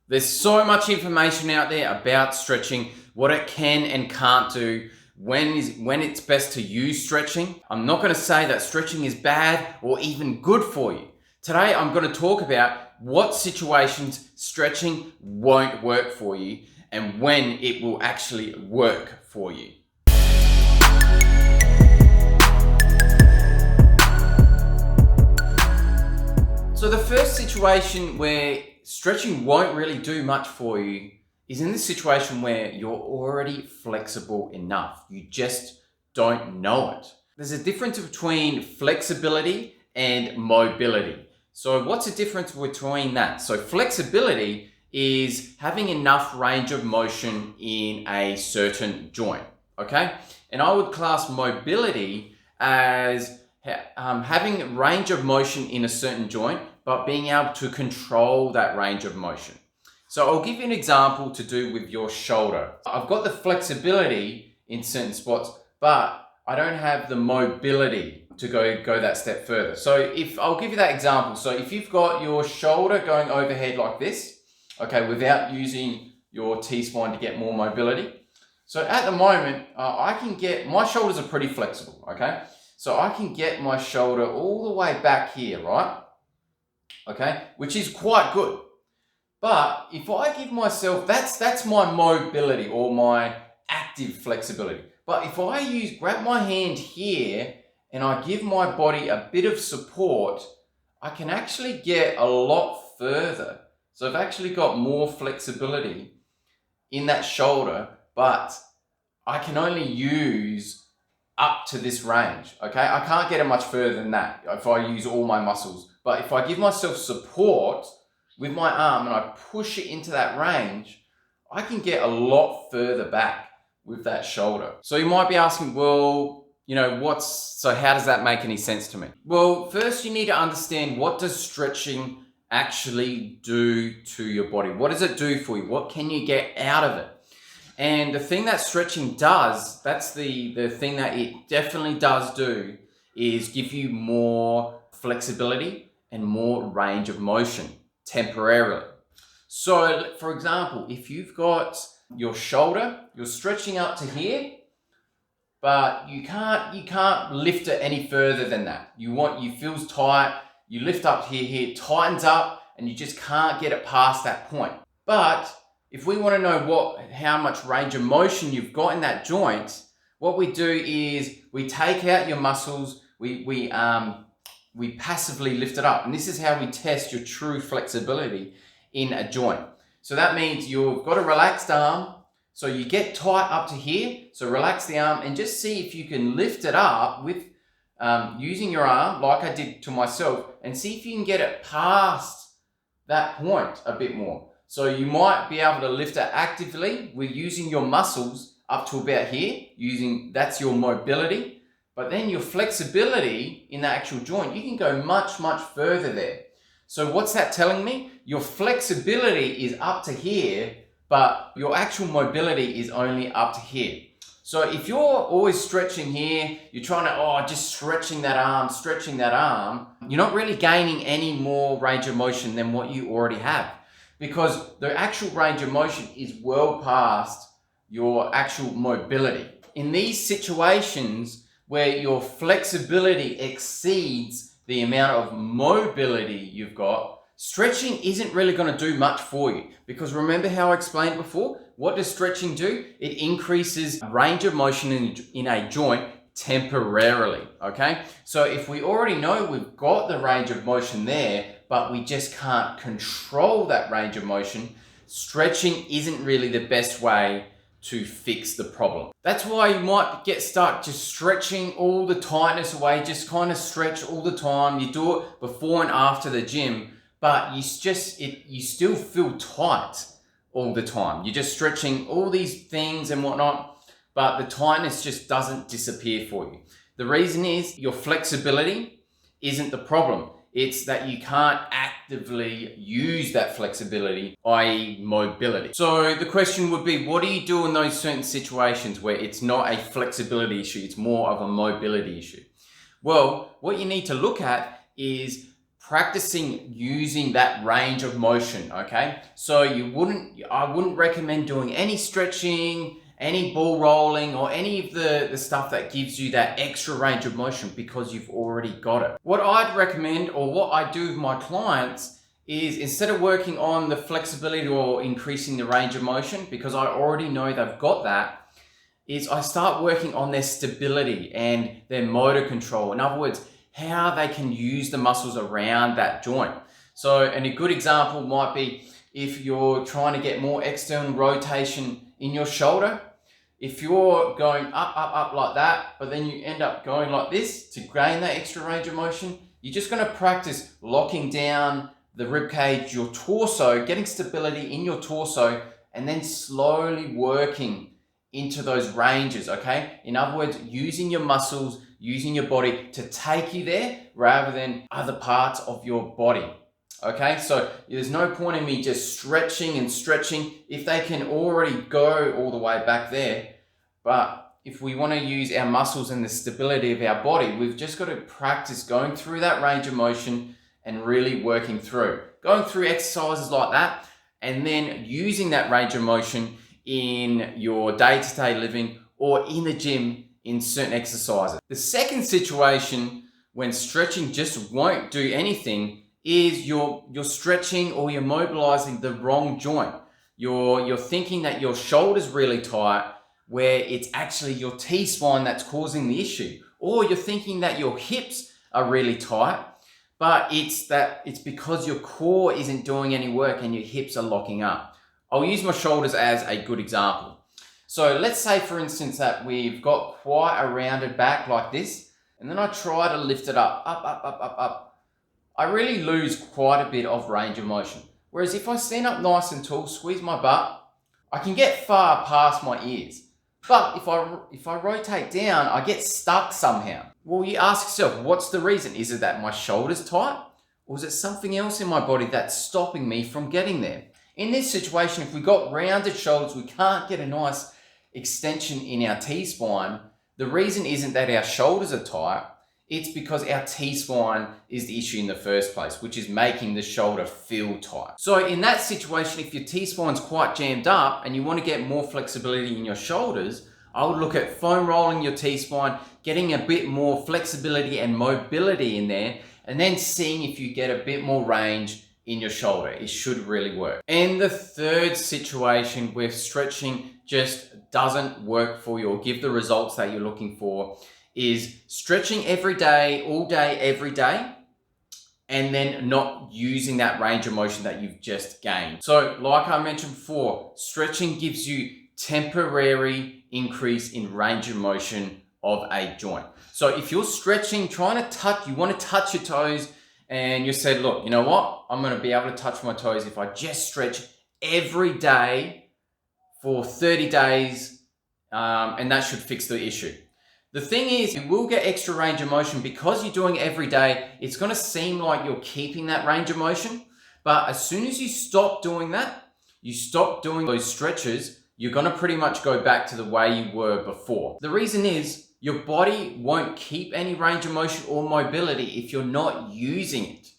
There's so much information out there about stretching, what it can and can't do, when it's best to use stretching. I'm not going to say that stretching is bad or even good for you. Today, I'm going to talk about what situations stretching won't work for you and when it will actually work for you. So the first situation where stretching won't really do much for you is in the situation where you're already flexible enough. You just don't know it. There's a difference between flexibility and mobility. So what's the difference between that? So flexibility is having enough range of motion in a certain joint, okay? And I would class mobility as having range of motion in a certain joint, but being able to control that range of motion. So I'll give you an example to do with your shoulder. I've got the flexibility in certain spots, but I don't have the mobility to go that step further. So I'll give you that example. So if you've got your shoulder going overhead like this, okay, without using your T-spine to get more mobility. So at the moment, my shoulders are pretty flexible, okay? So I can get my shoulder all the way back here, right? Okay, which is quite good. But if I give myself, that's my mobility or my active flexibility. But if I grab my hand here and I give my body a bit of support, I can actually get a lot further. So I've actually got more flexibility in that shoulder, but I can only use up to this range, okay? I can't get it much further than that if I use all my muscles. But if I give myself support with my arm and I push it into that range, I can get a lot further back with that shoulder. So you might be asking, well, so how does that make any sense to me? Well, first you need to understand, what does stretching actually do to your body? What does it do for you? What can you get out of it? And the thing that stretching does, that's the thing that it definitely does do, is give you more flexibility and more range of motion temporarily. So for example, if you've got your shoulder, you're stretching up to here, but you can't lift it any further than that. You feels tight, you lift up here, it tightens up, and you just can't get it past that point. But if we want to know how much range of motion you've got in that joint, what we do is we take out your muscles, we passively lift it up. And this is how we test your true flexibility in a joint. So that means you've got a relaxed arm. So you get tight up to here. So relax the arm and just see if you can lift it up with using your arm, like I did to myself, and see if you can get it past that point a bit more. So you might be able to lift it actively with using your muscles up to about here, that's your mobility. But then your flexibility in the actual joint, you can go much, much further there. So what's that telling me? Your flexibility is up to here, but your actual mobility is only up to here. So if you're always stretching here, you're trying to, just stretching that arm, you're not really gaining any more range of motion than what you already have. Because the actual range of motion is well past your actual mobility. In these situations where your flexibility exceeds the amount of mobility you've got, stretching isn't really going to do much for you. Because remember how I explained before? What does stretching do? It increases range of motion in a joint temporarily, okay? So if we already know we've got the range of motion there, but we just can't control that range of motion, stretching isn't really the best way to fix the problem. That's why you might get stuck just stretching all the tightness away, just kind of stretch all the time. You do it before and after the gym, but you still feel tight all the time. You're just stretching all these things and whatnot, but the tightness just doesn't disappear for you. The reason is your flexibility isn't the problem. It's that you can't actively use that flexibility, i.e. mobility. So the question would be, what do you do in those certain situations where it's not a flexibility issue, it's more of a mobility issue? Well, what you need to look at is practicing using that range of motion, okay? So I wouldn't recommend doing any stretching, any ball rolling, or any of the stuff that gives you that extra range of motion because you've already got it. What I'd recommend, or what I do with my clients, is instead of working on the flexibility or increasing the range of motion, because I already know they've got that, is I start working on their stability and their motor control. In other words, how they can use the muscles around that joint. So, and a good example might be if you're trying to get more external rotation in your shoulder. If you're going up like that, but then you end up going like this to gain that extra range of motion, you're just going to practice locking down the rib cage, your torso, getting stability in your torso, and then slowly working into those ranges, okay? In other words, using your muscles, using your body to take you there rather than other parts of your body, okay? So there's no point in me just stretching and stretching if they can already go all the way back there. But if we want to use our muscles and the stability of our body, we've just got to practice going through that range of motion and really working through. Going through exercises like that and then using that range of motion in your day-to-day living or in the gym in certain exercises. The second situation when stretching just won't do anything is you're stretching or you're mobilizing the wrong joint. You're thinking that your shoulder's really tight where it's actually your T-spine that's causing the issue. Or you're thinking that your hips are really tight, but it's because your core isn't doing any work and your hips are locking up. I'll use my shoulders as a good example. So let's say, for instance, that we've got quite a rounded back like this, and then I try to lift it up. I really lose quite a bit of range of motion. Whereas if I stand up nice and tall, squeeze my butt, I can get far past my ears. But if I rotate down, I get stuck somehow. Well, you ask yourself, what's the reason? Is it that my shoulder's tight? Or is it something else in my body that's stopping me from getting there? In this situation, if we've got rounded shoulders, we can't get a nice extension in our T-spine. The reason isn't that our shoulders are tight, it's because our T-spine is the issue in the first place, which is making the shoulder feel tight. So in that situation, if your T-spine's quite jammed up and you want to get more flexibility in your shoulders, I would look at foam rolling your T-spine, getting a bit more flexibility and mobility in there, and then seeing if you get a bit more range in your shoulder. It should really work. And the third situation where stretching just doesn't work for you or give the results that you're looking for is stretching every day, all day, every day, and then not using that range of motion that you've just gained. So like I mentioned before, stretching gives you temporary increase in range of motion of a joint. So if you're stretching, you want to touch your toes, and you said, look, you know what? I'm going to be able to touch my toes if I just stretch every day for 30 days, and that should fix the issue. The thing is, you will get extra range of motion because you're doing it every day. It's going to seem like you're keeping that range of motion, but as soon as you stop doing that, you stop doing those stretches, you're going to pretty much go back to the way you were before. The reason is, your body won't keep any range of motion or mobility if you're not using it.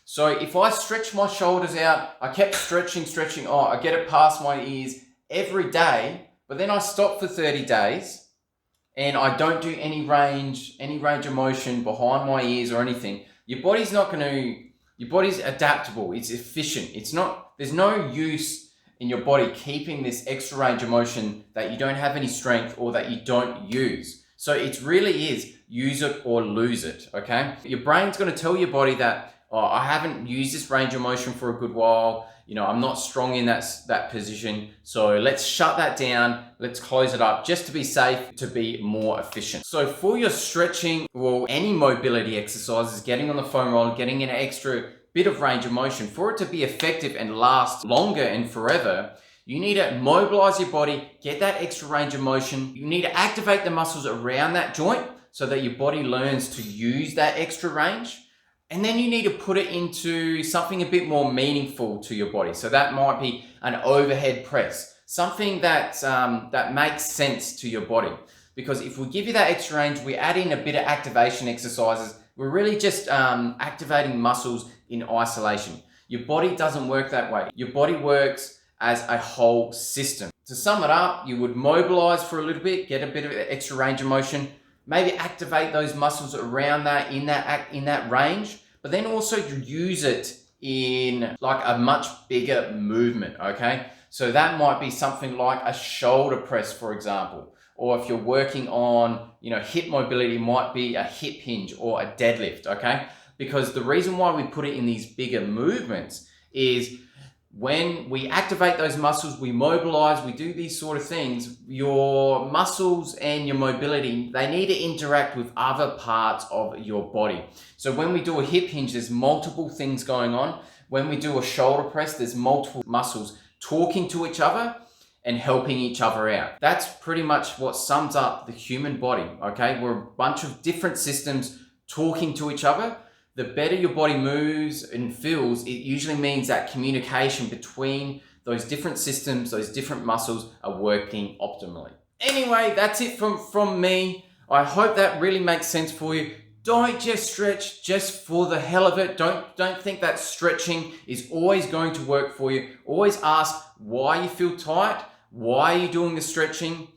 So if I stretch my shoulders out, I kept stretching, I get it past my ears every day, but then I stop for 30 days and I don't do any range of motion behind my ears or anything, your body's adaptable, it's efficient. There's no use in your body keeping this extra range of motion that you don't have any strength or that you don't use. So it really is use it or lose it, okay? Your brain's going to tell your body that, oh, I haven't used this range of motion for a good while. I'm not strong in that position. So let's shut that down. Let's close it up just to be safe, to be more efficient. So for your stretching or any mobility exercises, getting on the foam roller, getting an extra bit of range of motion, for it to be effective and last longer and forever, you need to mobilize your body, get that extra range of motion. You need to activate the muscles around that joint so that your body learns to use that extra range. And then you need to put it into something a bit more meaningful to your body. So that might be an overhead press, something that makes sense to your body. Because if we give you that extra range, we add in a bit of activation exercises. We're really just activating muscles, in isolation. Your body doesn't work that way. Your body works as a whole system. To sum it up, you would mobilize for a little bit, get a bit of extra range of motion, maybe activate those muscles around that in that range, but then also use it in like a much bigger movement, okay? So that might be something like a shoulder press, for example, or if you're working on, hip mobility, it might be a hip hinge or a deadlift, okay? Because the reason why we put it in these bigger movements is when we activate those muscles, we mobilize, we do these sort of things, your muscles and your mobility, they need to interact with other parts of your body. So when we do a hip hinge, there's multiple things going on. When we do a shoulder press, there's multiple muscles talking to each other and helping each other out. That's pretty much what sums up the human body, okay? We're a bunch of different systems talking to each other. The better your body moves and feels, it usually means that communication between those different systems, those different muscles are working optimally. Anyway, that's it from me. I hope that really makes sense for you. Don't just stretch just for the hell of it. Don't think that stretching is always going to work for you. Always ask why you feel tight, why are you doing the stretching,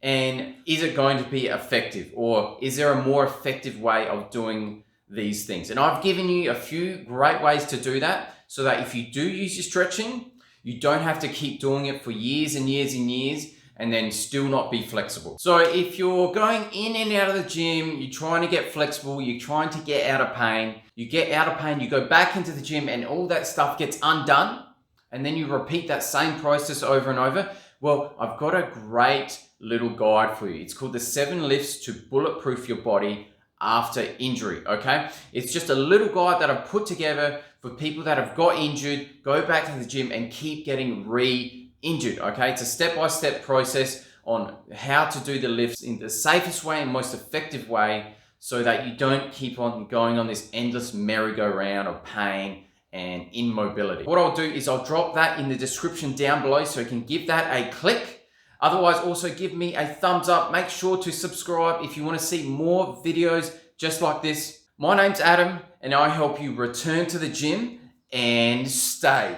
and is it going to be effective, or is there a more effective way of doing these things? And I've given you a few great ways to do that, so that if you do use your stretching, you don't have to keep doing it for years and years and years and then still not be flexible. So if you're going in and out of the gym, you're trying to get flexible, you're trying to get out of pain, you get out of pain, you go back into the gym and all that stuff gets undone, and then you repeat that same process over and over, well, I've got a great little guide for you. It's called the 7 Lifts to Bulletproof Your Body After Injury, okay? It's just a little guide that I've put together for people that have got injured, go back to the gym and keep getting re-injured, okay? It's a step-by-step process on how to do the lifts in the safest way and most effective way, so that you don't keep on going on this endless merry-go-round of pain and immobility. What I'll do is I'll drop that in the description down below, so you can give that a click. Otherwise, also give me a thumbs up. Make sure to subscribe if you want to see more videos just like this. My name's Adam, and I help you return to the gym and stay.